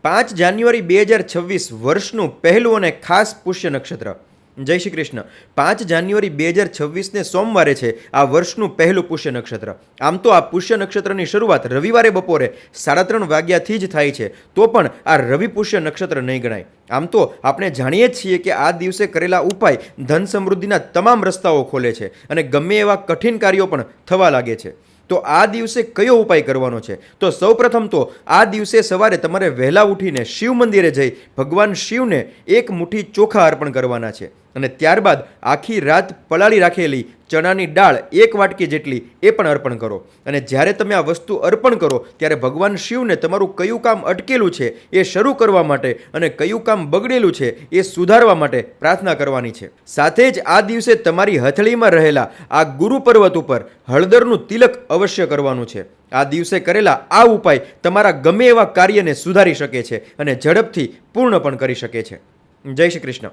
5 જાન્યુઆરી 2026 વર્ષનું પહેલું અને ખાસ પુષ્ય નક્ષત્ર. જય શ્રી કૃષ્ણ. 5 જાન્યુઆરી 2026ને સોમવારે છે આ વર્ષનું પહેલું પુષ્ય નક્ષત્ર. આમ તો આ પુષ્ય નક્ષત્રની શરૂઆત રવિવારે બપોરે 3:30 વાગ્યાથી જ થાય છે, તો પણ આ રવિ પુષ્ય નક્ષત્ર નહીં ગણાય. આમ તો આપણે જાણીએ જ છીએ કે આ દિવસે કરેલા ઉપાય ધન સમૃદ્ધિના તમામ રસ્તાઓ ખોલે છે અને ગમે એવા કઠિન કાર્યો પણ થવા લાગે છે. તો આ દિવસે કયો ઉપાય કરવાનો છે? તો સૌપ્રથમ તો આ દિવસે સવારે તમારે વહેલા ઉઠીને શિવ મંદિરે જઈ ભગવાન શિવને એક મુઠ્ઠી ચોખા અર્પણ કરવાના છે અને ત્યારબાદ આખી રાત પલાળી રાખેલી ચણાની દાળ 1 વાટકી જેટલી એ પણ અર્પણ કરો. અને જ્યારે તમે આ વસ્તુ અર્પણ કરો ત્યારે ભગવાન શિવને તમારું કયું કામ અટકેલું છે એ શરૂ કરવા માટે અને કયું કામ બગડેલું છે એ સુધારવા માટે પ્રાર્થના કરવાની છે. સાથે જ આ દિવસે તમારી હથેળીમાં રહેલા આ ગુરુ પર્વત ઉપર હળદરનું તિલક અવશ્ય કરવાનું છે. આ દિવસે કરેલા આ ઉપાય તમારા ગમે એવા કાર્યને સુધારી શકે છે અને ઝડપથી પૂર્ણ પણ કરી શકે છે. જય શ્રી કૃષ્ણ.